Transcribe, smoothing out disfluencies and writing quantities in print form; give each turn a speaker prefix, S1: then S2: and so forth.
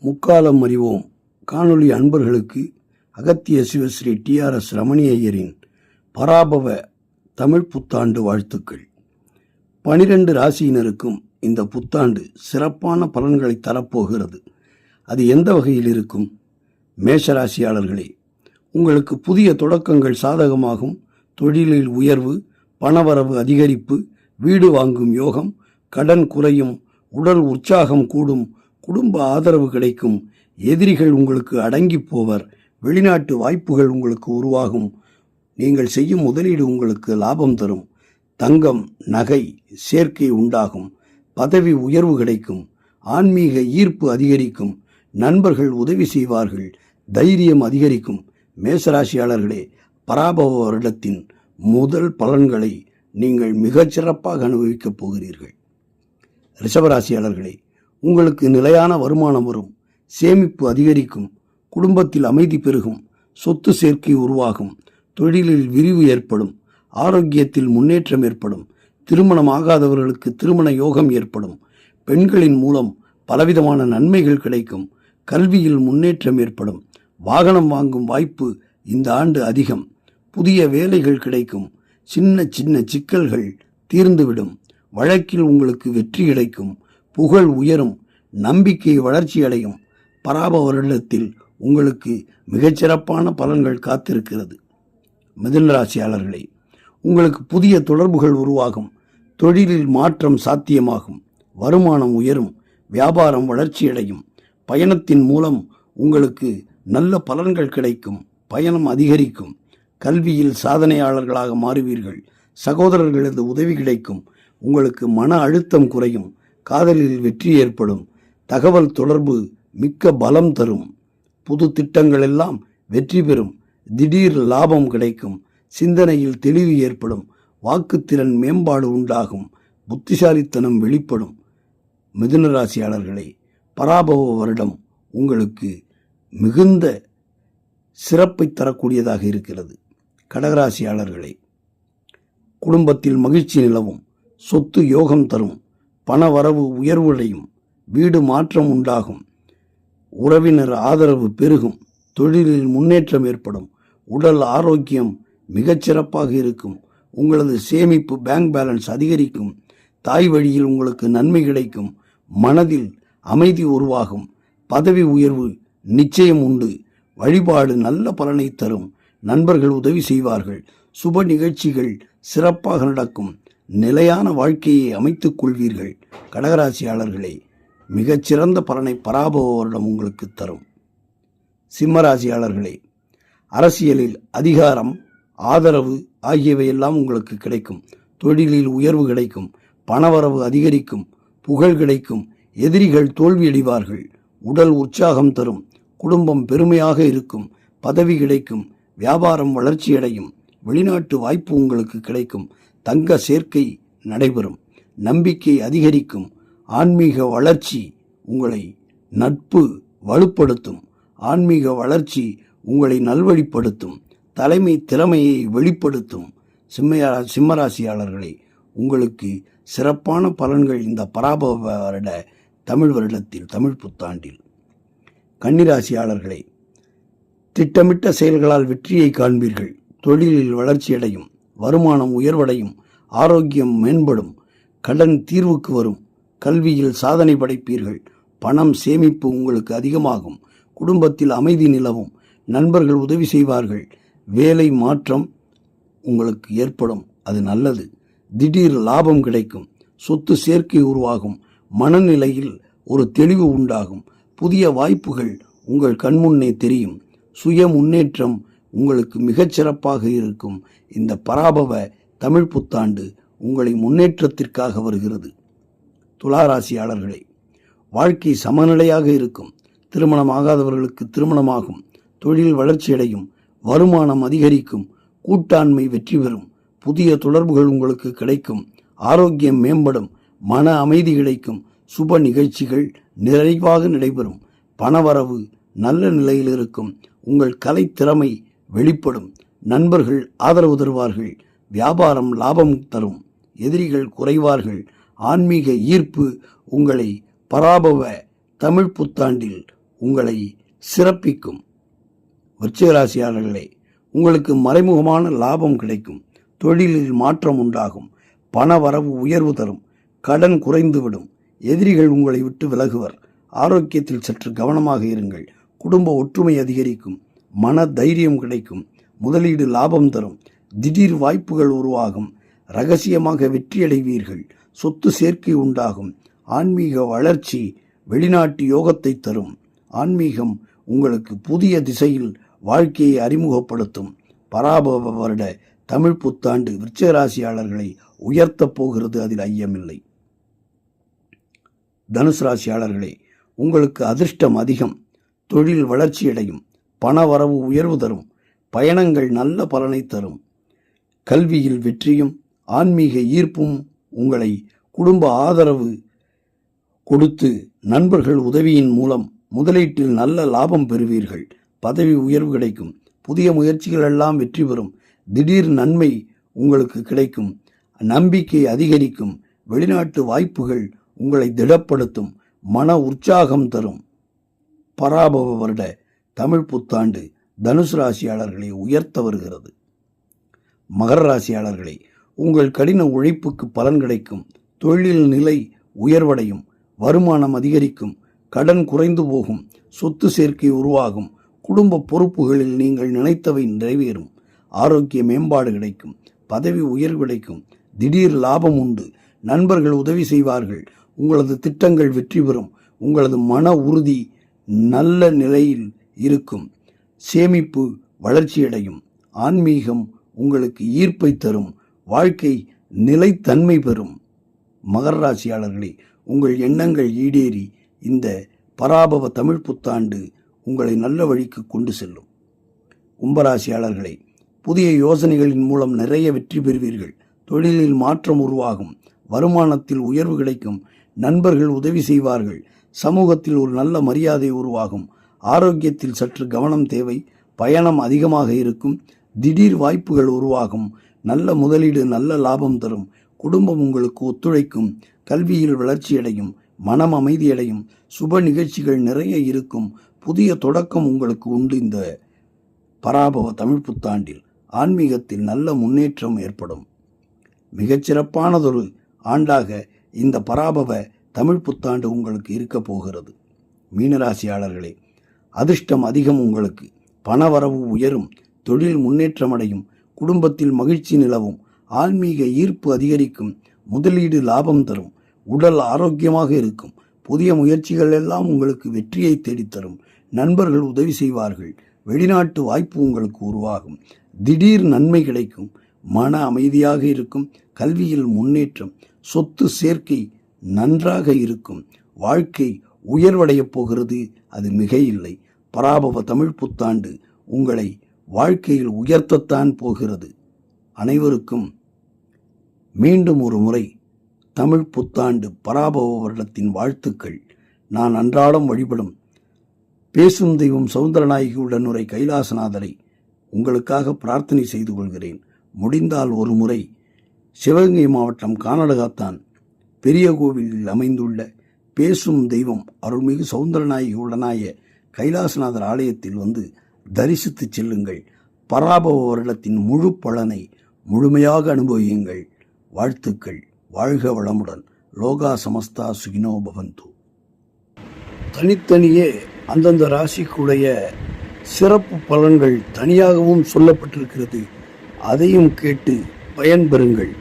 S1: முக்காலம் அறிவோம் காணொளி அன்பர்களுக்கு அகத்திய சிவஸ்ரீ டிஆர்எஸ் ரமணி ஐயரின் பராபவ தமிழ் புத்தாண்டு வாழ்த்துக்கள். 12 ராசியினருக்கும் இந்த புத்தாண்டு சிறப்பான பலன்களை தரப்போகிறது. அது எந்த வகையில் இருக்கும்? மேஷராசியாளர்களே, உங்களுக்கு புதிய தொடக்கங்கள் சாதகமாகும். தொழிலில் உயர்வு, பணவரவு அதிகரிப்பு, வீடு வாங்கும் யோகம், கடன் குறையும், உடல் உற்சாகம் கூடும், குடும்ப ஆதரவு கிடைக்கும், எதிரிகள் உங்களுக்கு அடங்கி போவர், வெளிநாட்டு வாய்ப்புகள் உங்களுக்கு உருவாகும், நீங்கள் செய்யும் முதலீடு உங்களுக்கு லாபம் தரும், தங்கம் நகை சேர்க்கை உண்டாகும், பதவி உயர்வு கிடைக்கும், ஆன்மீக ஈர்ப்பு அதிகரிக்கும், நண்பர்கள் உதவி செய்வார்கள், தைரியம் அதிகரிக்கும். மேசராசியாளர்களே, பராபவ வருடத்தின் முதல் பலன்களை நீங்கள் மிகச்சிறப்பாக அனுபவிக்கப் போகிறீர்கள். ரிஷபராசியாளர்களே, உங்களுக்கு நிலையான வருமானம் வரும், சேமிப்பு அதிகரிக்கும், குடும்பத்தில் அமைதி பெருகும், சொத்து சேர்க்கை உருவாகும், தொழிலில் விரிவு ஏற்படும், ஆரோக்கியத்தில் முன்னேற்றம் ஏற்படும், திருமணம் ஆகாதவர்களுக்கு திருமண யோகம் ஏற்படும், பெண்களின் மூலம் பலவிதமான நன்மைகள் கிடைக்கும், கல்வியில் முன்னேற்றம் ஏற்படும், வாகனம் வாங்கும் வாய்ப்பு இந்த ஆண்டு அதிகம், புதிய வேலைகள் கிடைக்கும், சின்ன சின்ன சிக்கல்கள் தீர்ந்துவிடும், வழக்கில் உங்களுக்கு வெற்றி கிடைக்கும், புகழ் உயரும், நம்பிக்கை வளர்ச்சி அடையும். பராபவ வருடத்தில் உங்களுக்கு மிகச்சிறப்பான பலன்கள் காத்திருக்கிறது. மிதுன ராசியாளர்களே, உங்களுக்கு புதிய தொடர்புகள் உருவாகும், தொழிலில் மாற்றம் சாத்தியமாகும், வருமானம் உயரும், வியாபாரம் வளர்ச்சியடையும், பயணத்தின் மூலம் உங்களுக்கு நல்ல பலன்கள் கிடைக்கும், பயணம் அதிகரிக்கும், கல்வியில் சாதனையாளர்களாக மாறுவீர்கள், சகோதரர்களது உதவி கிடைக்கும், உங்களுக்கு மன அழுத்தம் குறையும், காதலில் வெற்றி ஏற்படும், தகவல் தொடர்பு மிக்க பலம் தரும், புது திட்டங்கள் எல்லாம் வெற்றி பெறும், திடீர் லாபம் கிடைக்கும், சிந்தனையில் தெளிவு ஏற்படும், வாக்குத்திறன் மேம்பாடு உண்டாகும், புத்திசாலித்தனம் வெளிப்படும். மிதுன ராசியாளர்களே, பராபவ வருடம் உங்களுக்கு மிகுந்த சிறப்பை தரக்கூடியதாக இருக்கிறது. கடகராசியாளர்களே, குடும்பத்தில் மகிழ்ச்சி நிலவும், சொத்து யோகம் தரும், பண வரவு உயர்வடையும், வீடு மாற்றம் உண்டாகும், உறவினர் ஆதரவு பெருகும், தொழிலில் முன்னேற்றம் ஏற்படும், உடல் ஆரோக்கியம் மிகச்சிறப்பாக இருக்கும், உங்களது சேமிப்பு பேங்க் பேலன்ஸ் அதிகரிக்கும், தாய் வழியில் உங்களுக்கு நன்மை கிடைக்கும், மனதில் அமைதி உருவாகும், பதவி உயர்வு நிச்சயம் உண்டு, வழிபாடு நல்ல பலனை தரும், நண்பர்கள் உதவி செய்வார்கள், சுப நிகழ்ச்சிகள் சிறப்பாக நடக்கும், நிலையான வாழ்க்கையை அமைத்துக் கொள்வீர்கள். கடகராசியாளர்களே, மிகச்சிறந்த பலனை பராபவ வருடம் உங்களுக்கு தரும். சிம்மராசியாளர்களே, அரசியலில் அதிகாரம், ஆதரவு ஆகியவையெல்லாம் உங்களுக்கு கிடைக்கும், தொழிலில் உயர்வு கிடைக்கும், பணவரவு அதிகரிக்கும், புகழ் கிடைக்கும், எதிரிகள் தோல்வியடைவார்கள், உடல் உற்சாகம் தரும், குடும்பம் பெருமையாக இருக்கும், பதவி கிடைக்கும், வியாபாரம் வளர்ச்சியடையும், வெளிநாட்டு வாய்ப்பு உங்களுக்கு கிடைக்கும், தங்க சேர்க்கை நடைபெறும், நம்பிக்கை அதிகரிக்கும், ஆன்மீக வளர்ச்சி உங்களை நட்பு வலுப்படுத்தும், ஆன்மீக வளர்ச்சி உங்களை நல்வழிப்படுத்தும், தலைமை திறமையை வெளிப்படுத்தும். சிம்மராசியாளர்களே, உங்களுக்கு சிறப்பான பலன்கள் இந்த பராபவ வருட தமிழ் வருடத்தில், தமிழ் புத்தாண்டில். கன்னிராசியாளர்களே, திட்டமிட்ட செயல்களால் வெற்றியை காண்பீர்கள், தொழிலில் வளர்ச்சியடையும், வருமானம் உயர்வடையும், ஆரோக்கியம் மேம்படும், கடன் தீர்வுக்கு வரும், கல்வியில் சாதனை படைப்பீர்கள், பணம் சேமிப்பு உங்களுக்கு அதிகமாகும், குடும்பத்தில் அமைதி நிலவும், நண்பர்கள் உதவி செய்வார்கள், வேலை மாற்றம் உங்களுக்கு ஏற்படும், அது நல்லது, திடீர் லாபம் கிடைக்கும், சொத்து சேர்க்கை உருவாகும், மனநிலையில் ஒரு தெளிவு உண்டாகும், புதிய வாய்ப்புகள் உங்கள் கண்முன்னே தெரியும், சுய முன்னேற்றம் உங்களுக்கு மிகச்சிறப்பாக இருக்கும். இந்த பராபவ தமிழ் புத்தாண்டு உங்களை முன்னேற்றத்திற்காக வருகிறது. துளாராசியாளர்களே, வாழ்க்கை சமநிலையாக இருக்கும், திருமணம் ஆகாதவர்களுக்கு திருமணமாகும், தொழில் வளர்ச்சியடையும், வருமானம் அதிகரிக்கும், கூட்டாண்மை வெற்றி பெறும், புதிய தொடர்புகள் உங்களுக்கு கிடைக்கும், ஆரோக்கியம் மேம்படும், மன அமைதி கிடைக்கும், சுப நிகழ்ச்சிகள் நிறைவாக நடைபெறும், பணவரவு நல்ல நிலையில் இருக்கும், உங்கள் கலை திறமை வெளிப்படும், நண்பர்கள் ஆதரவு தருவார்கள், வியாபாரம் லாபம் தரும், எதிரிகள் குறைவார்கள், ஆன்மீக ஈர்ப்பு உங்களை பராபவ தமிழ் புத்தாண்டில் உங்களை சிறப்பிக்கும். விருச்சிக ராசியாளர்களே, உங்களுக்கு மறைமுகமான லாபம் கிடைக்கும். தொழிலில் மாற்றம் உண்டாகும். பண வரவு உயர்வு தரும். கடன் குறைந்துவிடும். எதிரிகள் உங்களை விட்டு விலகுவர். ஆரோக்கியத்தில் சற்று கவனமாக இருங்கள். குடும்ப ஒற்றுமை அதிகரிக்கும். மன தைரியம் கிடைக்கும். முதலீடு லாபம் தரும். திடீர் வாய்ப்புகள் உருவாகும். ரகசியமாக வெற்றியடைவீர்கள். சொத்து சேர்க்கை உண்டாகும். ஆன்மீக வளர்ச்சி வெளிநாட்டு யோகத்தை தரும். ஆன்மீகம் உங்களுக்கு புதிய திசையில் வாழ்க்கையை அறிமுகப்படுத்தும். பராபவ வருட தமிழ் புத்தாண்டு விருச்சிக ராசியாளர்களை உயர்த்தப் போகிறது, அதில் ஐயமில்லை. தனுசு ராசியாளர்களே, உங்களுக்கு அதிர்ஷ்டம் அதிகம். தொழில் வளர்ச்சியடையும். பண வரவு உயர்வு தரும். பயணங்கள் நல்ல பலனை தரும். கல்வியில் வெற்றியும் ஆன்மீக ஈர்ப்பும் உங்களை குடும்ப ஆதரவு கொடுத்து நண்பர்கள் உதவியின் மூலம் முதலீட்டில் நல்ல லாபம் பெறுவீர்கள். பதவி உயர்வு கிடைக்கும். புதிய முயற்சிகள் எல்லாம் வெற்றி பெறும். திடீர் நன்மை உங்களுக்கு கிடைக்கும். நம்பிக்கை அதிகரிக்கும். வெளிநாட்டு வாய்ப்புகள் உங்களை திடப்படுத்தும். மன உற்சாகம் தரும். பராபவ வருட தமிழ் புத்தாண்டு தனுசு ராசியாளர்களை உயர்த்த வருகிறது. மகர ராசியாளர்களே, உங்கள் கடின உழைப்புக்கு பலன் கிடைக்கும். தொழில் நிலை உயர்வடையும். வருமானம் அதிகரிக்கும். கடன் குறைந்து போகும். சொத்து சேர்க்கை உருவாகும். குடும்ப பொறுப்புகளில் நீங்கள் நினைத்தவை நிறைவேறும். ஆரோக்கிய மேம்பாடு கிடைக்கும். பதவி உயர்வு கிடைக்கும். திடீர் லாபம் உண்டு. நண்பர்கள் உதவி செய்வார்கள். உங்களது திட்டங்கள் வெற்றி பெறும். உங்களது மன உறுதி நல்ல நிலையில் இருக்கும். சேமிப்பு வளர்ச்சியடையும். ஆன்மீகம் உங்களுக்கு ஈர்ப்பை தரும். வாழ்க்கை நிலைத்தன்மை பெறும். மகர ராசியாளர்களே, உங்கள் எண்ணங்கள் ஈடேறி இந்த பராபவ தமிழ் புத்தாண்டு உங்களை நல்ல வழிக்கு கொண்டு செல்லும். கும்பராசியாளர்களே, புதிய யோசனைகளின் மூலம் நிறைய வெற்றி பெறுவீர்கள். தொழிலில் மாற்றம் உருவாகும். வருமானத்தில் உயர்வு கிடைக்கும். நண்பர்கள் உதவி செய்வார்கள். சமூகத்தில் ஒரு நல்ல மரியாதை உருவாகும். ஆரோக்கியத்தில் சற்று கவனம் தேவை. பயணம் அதிகமாக இருக்கும். திடீர் வாய்ப்புகள் உருவாகும். நல்ல முதலீடு நல்ல லாபம் தரும். குடும்பம் உங்களுக்கு ஒத்துழைக்கும். கல்வியில் வளர்ச்சியடையும். மனம் அமைதியடையும். சுப நிகழ்ச்சிகள் நிறைய இருக்கும். புதிய தொடக்கம் உங்களுக்கு உண்டு. இந்த பராபவ தமிழ் புத்தாண்டில் ஆன்மீகத்தில் நல்ல முன்னேற்றம் ஏற்படும். மிகச்சிறப்பானதொரு ஆண்டாக இந்த பராபவ தமிழ் புத்தாண்டு உங்களுக்கு இருக்க போகிறது. மீனராசியாளர்களே, அதிர்ஷ்டம் அதிகம் உங்களுக்கு. பணவரவு உயரும். தொழில் முன்னேற்றமடையும். குடும்பத்தில் மகிழ்ச்சி நிலவும். ஆன்மீக ஈர்ப்பு அதிகரிக்கும். முதலீடு லாபம் தரும். உடல் ஆரோக்கியமாக இருக்கும். புதிய முயற்சிகள் எல்லாம் உங்களுக்கு வெற்றியை தேடித்தரும். நண்பர்கள் உதவி செய்வார்கள். வெளிநாட்டு வாய்ப்பு உங்களுக்கு உருவாகும். திடீர் நன்மை கிடைக்கும். மன அமைதியாக இருக்கும். கல்வியில் முன்னேற்றம். சொத்து சேர்க்கை நன்றாக இருக்கும். வாழ்க்கை உயர்வடையப் போகிறது, அது மிக இல்லை. பராபவ தமிழ் புத்தாண்டு உங்களை வாழ்க்கையில் உயர்த்தத்தான் போகிறது. அனைவருக்கும் மீண்டும் ஒரு முறை தமிழ் புத்தாண்டு பராபவ வருடத்தின் வாழ்த்துக்கள். நான் அன்றாடம் வழிபடும் பேசும் தெய்வம் சௌந்தரநாயகி உடனுரை கைலாசநாதரை உங்களுக்காக பிரார்த்தனை செய்து கொள்கிறேன். முடிந்தால் ஒரு முறை சிவகங்கை மாவட்டம் கானடகாத்தான் பெரிய கோவிலில் அமைந்துள்ள பேசும் தெய்வம் அருள்மிகு சௌந்தரநாயகி உடனாய கைலாசநாதர் ஆலயத்தில் வந்து தரிசித்து செல்லுங்கள். பராபவ வருடத்தின் முழு பலனை முழுமையாக அனுபவியுங்கள். வாழ்த்துக்கள். வாழ்க வளமுடன். லோகா சமஸ்தா சுகினோ பவந்து. தனித்தனியே அந்தந்த ராசிக்குடைய சிறப்பு பலன்கள் தனியாகவும் சொல்லப்பட்டிருக்கிறது. அதையும் கேட்டு பயன்பெறுங்கள்.